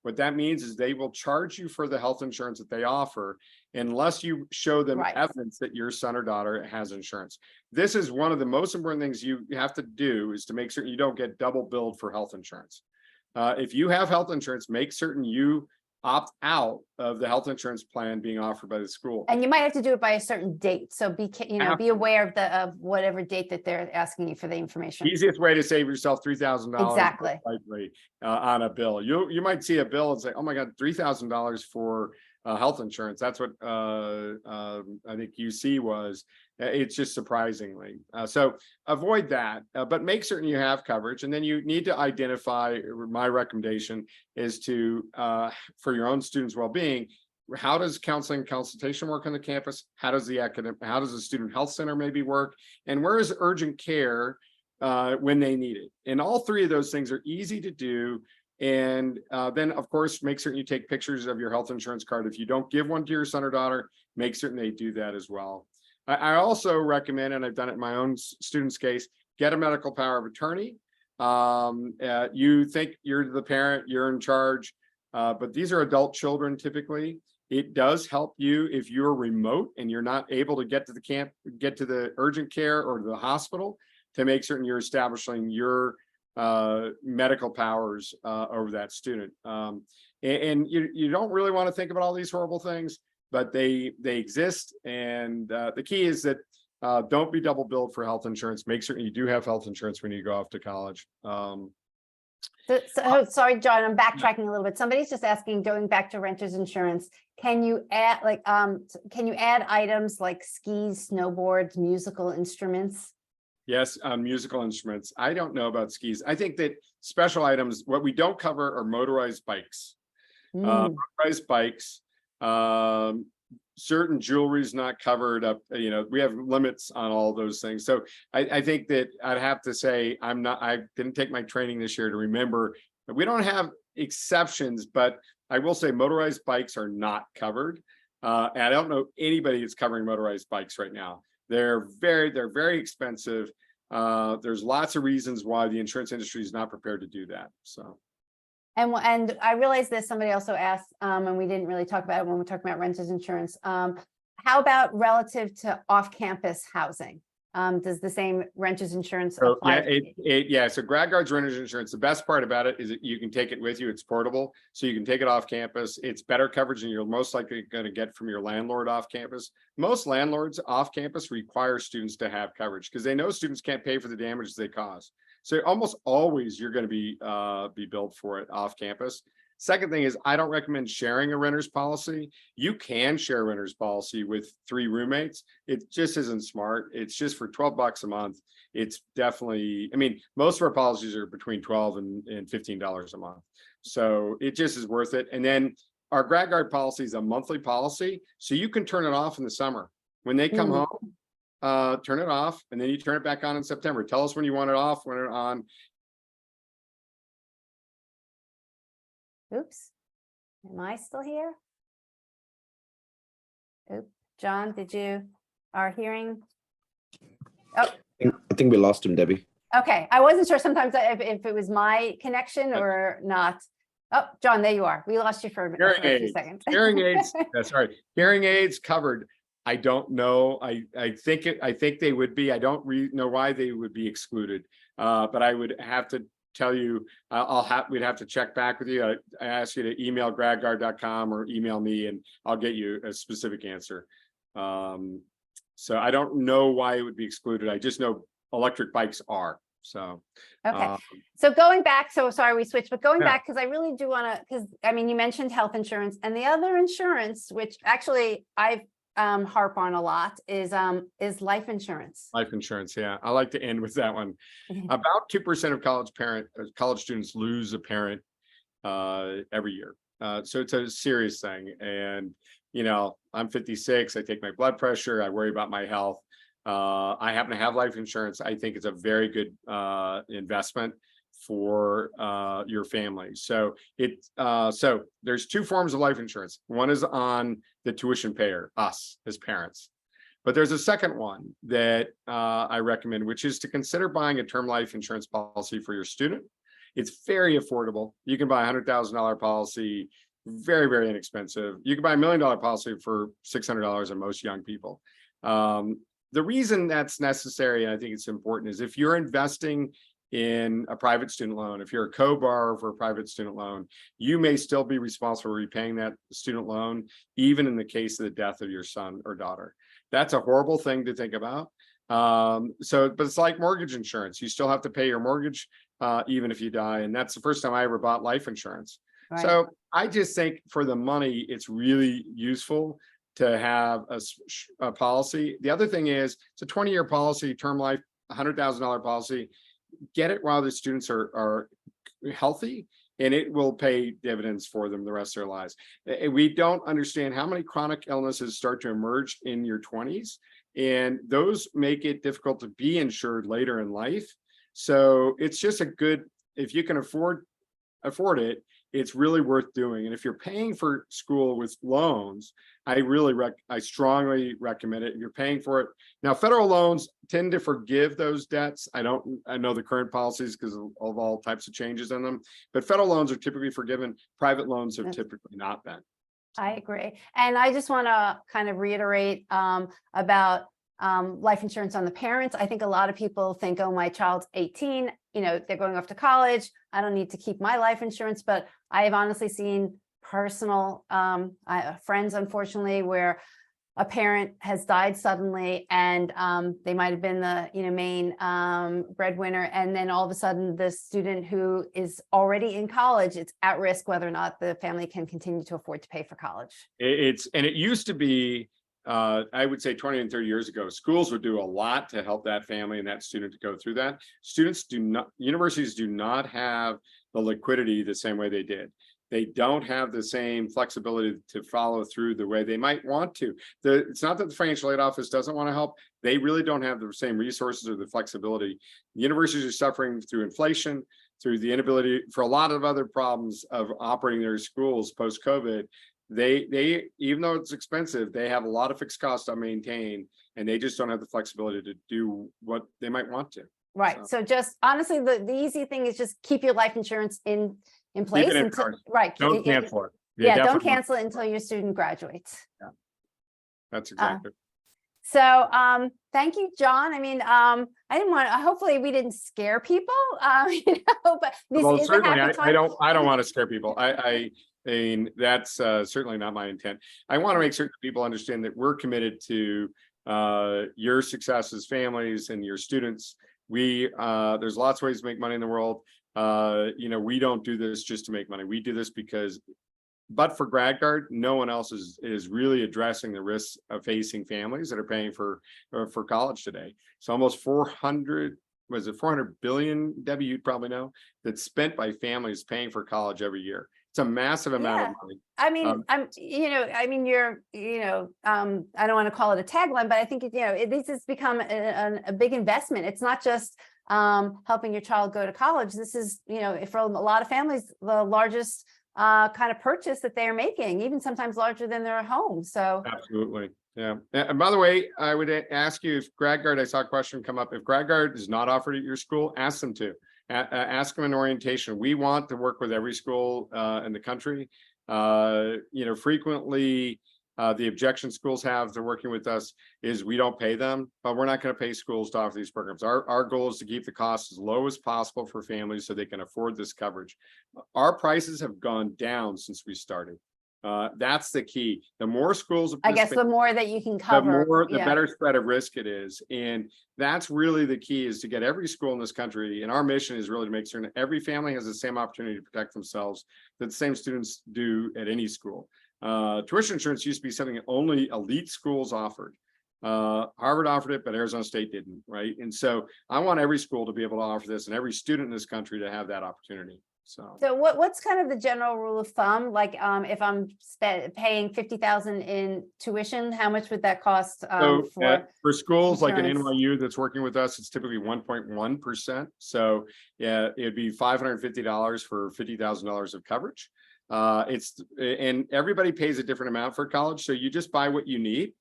What that means is they will charge you for the health insurance that they offer unless you show them evidence that your son or daughter has insurance. This is one of the most important things you have to do, is to make certain you don't get double billed for health insurance. If you have health insurance, make certain you opt out of the health insurance plan being offered by the school. And you might have to do it by a certain date. So be aware of whatever date that they're asking you for the information. Easiest way to save yourself $3,000 exactly on a bill. You might see a bill and say, oh my God, $3,000 for health insurance. That's what I think UC was. It's just surprisingly. So avoid that, but make certain you have coverage. And then you need to identify, my recommendation is to, for your own students' well-being, how does counseling and consultation work on the campus? How does the student health center maybe work? And where is urgent care when they need it? And all three of those things are easy to do. And then, of course, make certain you take pictures of your health insurance card. If you don't give one to your son or daughter, make certain they do that as well. I also recommend, and I've done it in my own student's case, get a medical power of attorney. You think you're the parent, you're in charge, but these are adult children typically. It does help you if you're remote and you're not able to get to the urgent care or the hospital, to make certain you're establishing your medical powers over that student. And you don't really want to think about all these horrible things, but they exist. And the key is that don't be double billed for health insurance. Make certain you do have health insurance when you go off to college. Sorry, John, I'm backtracking a little bit. Somebody's just asking, going back to renter's insurance, can you add items like skis, snowboards, musical instruments? Yes, musical instruments. I don't know about skis. I think that special items, what we don't cover are motorized bikes. Motorized bikes, certain jewelry is not covered up. We have limits on all those things. So I think that I'd have to say I didn't take my training this year to remember that we don't have exceptions, but I will say motorized bikes are not covered. And I don't know anybody that's covering motorized bikes right now. They're very expensive. There's lots of reasons why the insurance industry is not prepared to do that. So. And I realized this, somebody also asked, and we didn't really talk about it when we're talking about renters insurance. How about relative to off-campus housing? Does the same renters insurance apply? So GradGuard's renters insurance, the best part about it is that you can take it with you. It's portable, so you can take it off campus. It's better coverage than you're most likely going to get from your landlord off campus. Most landlords off campus require students to have coverage because they know students can't pay for the damage they cause. So almost always you're going to be billed for it off campus. Second thing is, I don't recommend sharing a renter's policy. You can share a renter's policy with 3 roommates. It just isn't smart. It's just for $12 a month. It's definitely, most of our policies are between $12 and $15 a month. So it just is worth it. And then our GradGuard policy is a monthly policy. So you can turn it off in the summer. When they come home, turn it off, and then you turn it back on in September. Tell us when you want it off, when it's on. Oops, am I still here? Oops, John, our hearing? Oh, I think we lost him, Debbie. okay. I wasn't sure sometimes if it was my connection or not. Oh, John, there you are. We lost you for a few seconds. Hearing aids, sorry. Hearing aids covered. I don't know. I think they would be. I don't know why they would be excluded. But I would have to tell you, we'd have to check back with you. I ask you to email gradguard.com or email me, and I'll get you a specific answer. So I don't know why it would be excluded. I just know electric bikes are. So okay. So going back, so sorry we switched, but going back, because I really do want to, because you mentioned health insurance, and the other insurance, which actually I've harp on a lot, is life insurance. Life insurance, yeah. I like to end with that one. About 2% of college students lose a parent every year. So it's a serious thing. And I'm 56. I take my blood pressure. I worry about my health. I happen to have life insurance. I think it's a very good investment for your family. So so there's 2 forms of life insurance. One is on the tuition payer, us as parents. But there's a second one that I recommend, which is to consider buying a term life insurance policy for your student. It's very affordable. You can buy a $100,000 policy, very inexpensive. You can buy $1 million policy for $600 on most young people. The reason that's necessary, and I think it's important, is if you're investing in a private student loan, if you're a co-borrower for a private student loan, you may still be responsible for repaying that student loan, even in the case of the death of your son or daughter. That's a horrible thing to think about. But it's like mortgage insurance. You still have to pay your mortgage, even if you die. And that's the first time I ever bought life insurance. Right. So I just think for the money, it's really useful to have a policy. The other thing is, it's a 20-year policy, term life, $100,000 policy. Get it while the students are healthy, and it will pay dividends for them the rest of their lives. We don't understand how many chronic illnesses start to emerge in your 20s, and those make it difficult to be insured later in life. So it's just a good, if you can afford it, it's really worth doing. And if you're paying for school with loans, I strongly recommend it. If you're paying for it. Now, federal loans tend to forgive those debts. I know the current policies because of all types of changes in them, but federal loans are typically forgiven. Private loans have typically not been. I agree. And I just want to kind of reiterate about life insurance on the parents. I think a lot of people think, oh, my child's 18, they're going off to college. I don't need to keep my life insurance, but I have honestly seen personal friends, unfortunately, where a parent has died suddenly, and they might have been the main breadwinner, and then all of a sudden the student who is already in college, it's at risk whether or not the family can continue to afford to pay for college. It used to be, I would say 20 and 30 years ago, schools would do a lot to help that family and that student to go through that. Universities do not have the liquidity the same way they did. they don't have the same flexibility to follow through the way they might want to. It's not that the financial aid office doesn't want to help. They really don't have the same resources or the flexibility. Universities are suffering through inflation, through the inability for a lot of other problems of operating their schools post-COVID. They even though it's expensive, they have a lot of fixed costs to maintain, and they just don't have the flexibility to do what they might want to. Right. So just honestly, the easy thing is just keep your life insurance in place. Keep it in until, place. right. Don't cancel it. Yeah, don't definitely. cancel it until your student graduates. That's exactly. So thank you, John. I mean, I didn't want to, hopefully we didn't scare people, but this Well, is a certainly, happy I time. don't want to scare people. I mean, that's certainly not my intent. I want to make certain people understand that we're committed to your success as families and your students. There's lots of ways to make money in the world. We don't do this just to make money. We do this because, but for GradGuard, no one else is really addressing the risks of facing families that are paying for college today. So almost 400 billion, Debbie, you'd probably know, that's spent by families paying for college every year. It's a massive amount of money. I mean, I don't want to call it a tagline, but I think, this has become a big investment. It's not just helping your child go to college. This is, for a lot of families, the largest kind of purchase that they're making, even sometimes larger than their home. So absolutely. Yeah. And by the way, I would ask you if GradGuard, I saw a question come up. If GradGuard is not offered at your school, ask them to. Ask them an orientation. We want to work with every school in the country. Frequently the objection schools have to working with us is we don't pay them, but we're not going to pay schools to offer these programs. Our goal is to keep the costs as low as possible for families so they can afford this coverage. Our prices have gone down since we started. That's the key. The more schools, I guess the more that you can cover, the better spread of risk it is. And that's really the key, is to get every school in this country. And our mission is really to make certain every family has the same opportunity to protect themselves that the same students do at any school. Tuition insurance used to be something that only elite schools offered. Harvard offered it, but Arizona State didn't, right? And so I want every school to be able to offer this, and every student in this country to have that opportunity. So what's kind of the general rule of thumb? Like, if I'm paying $50,000 in tuition, how much would that cost for schools like an insurance? NYU that's working with us? It's typically 1.1%. So yeah, it'd be $550 for $50,000 of coverage. And everybody pays a different amount for college, so you just buy what you need.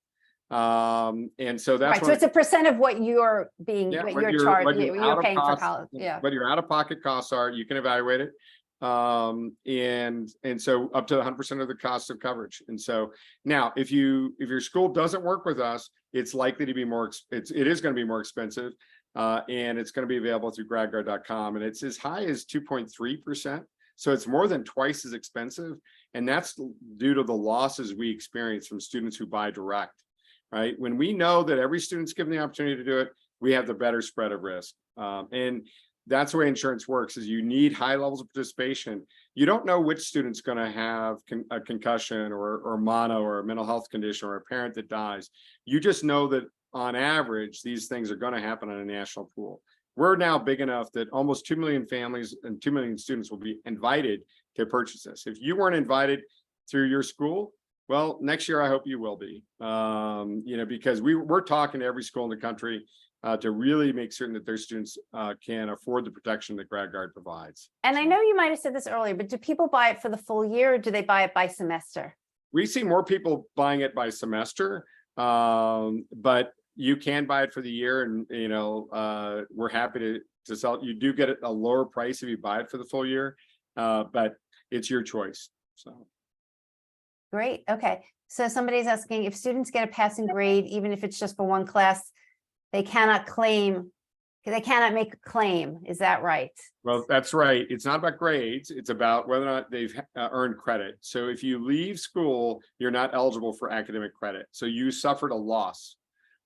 And so that's right. So it's a percent of what you're being, yeah, what you're charging, you're paying for college. Yeah. What your out-of-pocket costs are, you can evaluate it. And so up to 100% of the cost of coverage. And so now if your school doesn't work with us, it's likely to be it is going to be more expensive. And it's going to be available through GradGuard.com, and it's as high as 2.3%. So it's more than twice as expensive. And that's due to the losses we experience from students who buy direct. Right? When we know that every student's given the opportunity to do it, we have the better spread of risk. And that's the way insurance works, is you need high levels of participation. You don't know which student's going to have a concussion or mono or a mental health condition or a parent that dies. You just know that on average, these things are going to happen on a national pool. We're now big enough that almost 2 million families and 2 million students will be invited to purchase this. If you weren't invited through your school, well, next year, I hope you will be, because we're talking to every school in the country to really make certain that their students can afford the protection that GradGuard provides. And I know you might have said this earlier, but do people buy it for the full year, or do they buy it by semester? We see more people buying it by semester, but you can buy it for the year, and we're happy to sell it. You do get a lower price if you buy it for the full year, but it's your choice. So. Great. Okay. So somebody's asking, if students get a passing grade, even if it's just for one class, they cannot make a claim. Is that right? Well, that's right. It's not about grades. It's about whether or not they've earned credit. So if you leave school, you're not eligible for academic credit. So you suffered a loss,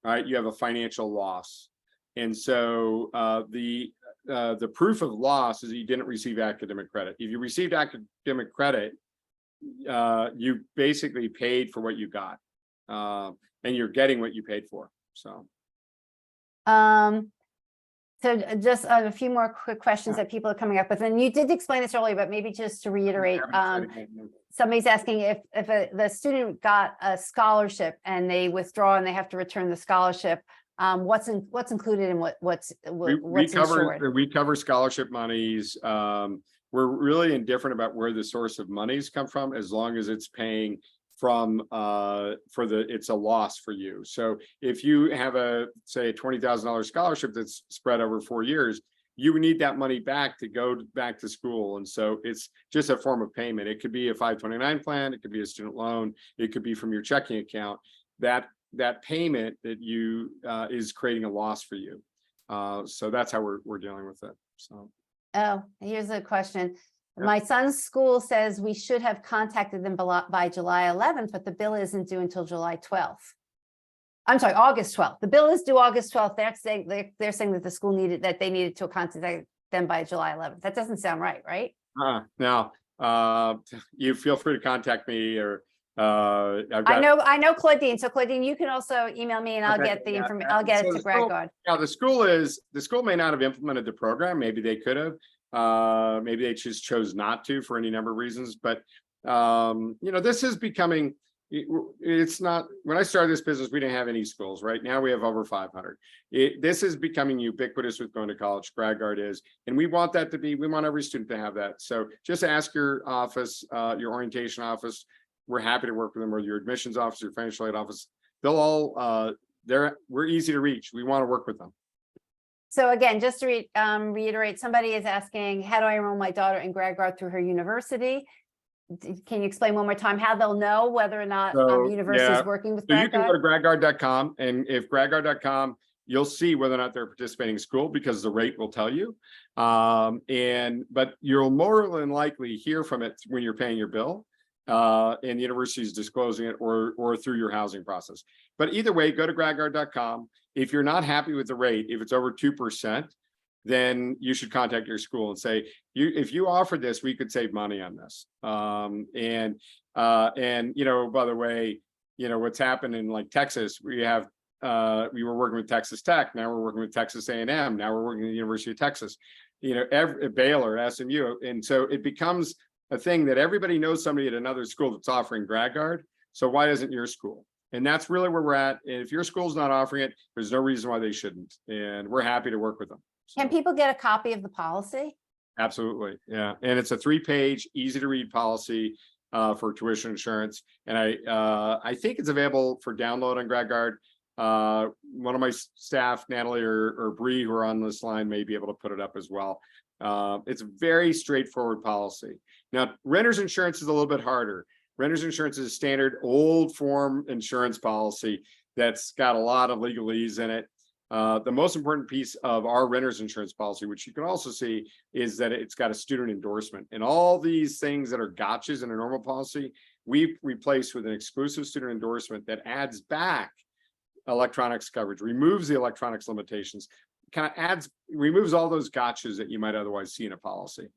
right? You have a financial loss. And so the proof of loss is that you didn't receive academic credit. If you received academic credit, you basically paid for what you got, and you're getting what you paid for. So So just a few more quick questions that people are coming up with, and you did explain this earlier, but maybe just to reiterate, somebody's asking if the student got a scholarship and they withdraw and they have to return the scholarship, what's included and what's insured? We cover scholarship monies. We're really indifferent about where the source of monies come from, as long as it's paying from it's a loss for you. So if you have say a $20,000 scholarship that's spread over 4 years, you would need that money back to go back to school. And so it's just a form of payment. It could be a 529 plan, it could be a student loan, it could be from your checking account. That payment that you is creating a loss for you. So that's how we're dealing with it. So Here's a question. Yeah. My son's school says we should have contacted them by July 11th, but the bill isn't due until July 12th. I'm sorry, August 12th. The bill is due August 12th. They're saying that the school they needed to contact them by July 11th. That doesn't sound right? Now, you feel free to contact me, or I know Claudine. So Claudine, you can also email me and I'll get the information. I'll get it to GradGuard. Yeah, the school may not have implemented the program. Maybe they could have. Maybe they just chose not to for any number of reasons. But this is becoming. It's not. When I started this business, we didn't have any schools. Right now, we have over 500. This is becoming ubiquitous with going to college. GradGuard is, and we want that to be. We want every student to have that. So just ask your office, your orientation office. We're happy to work with them, or your admissions office, your financial aid office. They'll all. We're easy to reach. We want to work with them. So again, just to reiterate, somebody is asking, how do I enroll my daughter in GradGuard through her university? Can you explain one more time how they'll know whether or not university is working with GradGuard? So you can go to gradguard.com, and if gradguard.com, you'll see whether or not they're participating in school, because the rate will tell you. But you'll more than likely hear from it when you're paying your bill, and the university is disclosing it, or through your housing process. But either way, go to gradguard.com. If you're not happy with the rate, if it's over 2%, then you should contact your school and say, if you offered this, we could save money on this. And by the way, what's happened in like Texas, we were working with Texas Tech, now we're working with Texas A&M, now we're working with the University of Texas, Baylor, SMU. And so it becomes a thing that everybody knows somebody at another school that's offering GradGuard. So why doesn't your school? And that's really where we're at. And if your school's not offering it, there's no reason why they shouldn't. And we're happy to work with them. Can people get a copy of the policy? Absolutely. Yeah. And it's a 3-page, easy to read policy for tuition insurance. And I think it's available for download on GradGuard. One of my staff, Natalie or Bree, who are on this line, may be able to put it up as well. It's a very straightforward policy. Now, renter's insurance is a little bit harder. Renter's insurance is a standard old form insurance policy that's got a lot of legalese in it. The most important piece of our renter's insurance policy, which you can also see, is that it's got a student endorsement. And all these things that are gotchas in a normal policy, we replace with an exclusive student endorsement that adds back electronics coverage, removes the electronics limitations, removes all those gotchas that you might otherwise see in a policy.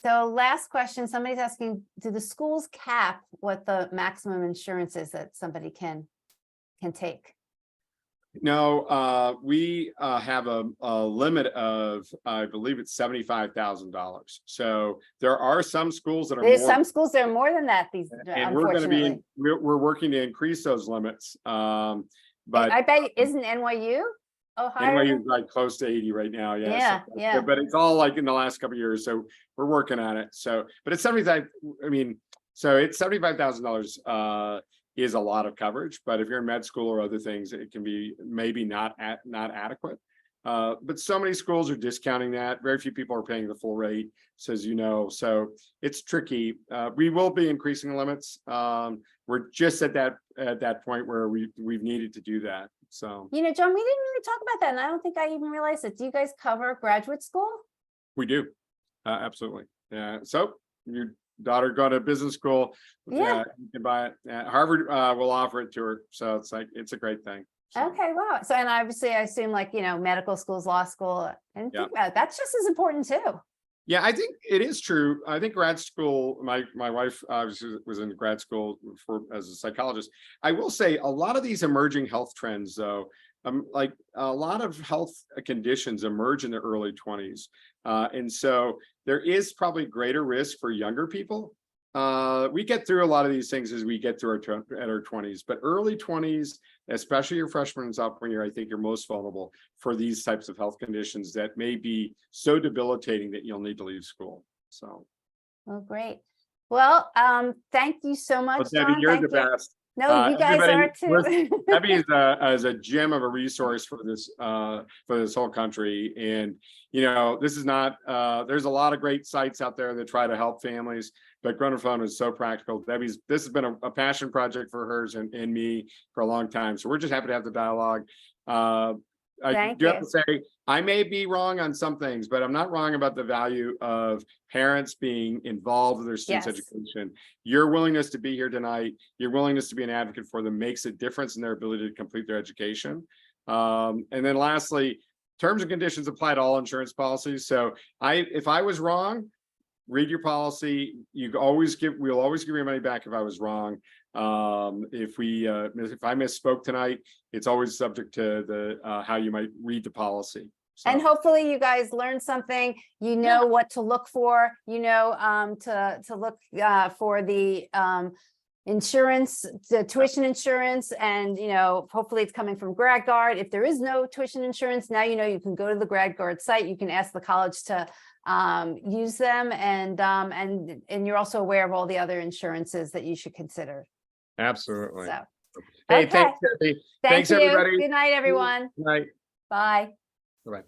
So last question, somebody's asking, do the schools cap what the maximum insurance is that somebody can take? No, we have a limit of, I believe it's $75,000. So there are some schools that are some schools that are more than that. And we're going to be we're working to increase those limits. But I bet isn't NYU? NYU is like close to 80 right now. Yeah. But it's all like in the last couple of years. So we're working on it. So, but it's 75. So it's $75,000 is a lot of coverage. But if you're in med school or other things, it can be maybe not adequate. But so many schools are discounting that. Very few people are paying the full rate, so it's tricky. We will be increasing the limits. We're just at that point where we've needed to do that. So, John, we didn't really talk about that, and I don't think I even realized it. Do you guys cover graduate school? We do, absolutely. Yeah. So your daughter go to business school. Yeah, you can buy it. Harvard will offer it to her, so it's a great thing. So. Okay, wow. So, and obviously, I assume medical schools, law school, and think about it, that's just as important too. Yeah, I think it is true. I think grad school, my wife obviously was in grad school as a psychologist. I will say a lot of these emerging health trends, though, like a lot of health conditions emerge in the early 20s. And so there is probably greater risk for younger people. We get through a lot of these things as we get through our 20s, but early 20s, especially your freshman and sophomore year, I think you're most vulnerable for these types of health conditions that may be so debilitating that you'll need to leave school. So. Oh, great. Well, thank you so much, Well, Debbie, John. you're Thank the you. best. No, you guys Everybody are too. Debbie is a gem of a resource for this whole country. And this is not there's a lot of great sites out there that try to help families, but Grown-Up is so practical. This has been a passion project for hers and me for a long time. So we're just happy to have the dialogue. I do have to say, I may be wrong on some things, but I'm not wrong about the value of parents being involved with their students' education. Your willingness to be here tonight, your willingness to be an advocate for them makes a difference in their ability to complete their education. And then lastly, terms and conditions apply to all insurance policies. So if I was wrong, read your policy. We'll always give your money back if I was wrong. If I misspoke tonight, it's always subject to the how you might read the policy. So. And hopefully you guys learned something. You know what to look for. To look for the insurance, the tuition insurance, and hopefully it's coming from GradGuard. If there is no tuition insurance, now you can go to the GradGuard site. You can ask the college to use them, and you're also aware of all the other insurances that you should consider. Absolutely. So, hey, okay. thanks, Debbie. Thanks, you. everybody. Good night, everyone. Good night. Bye. Bye.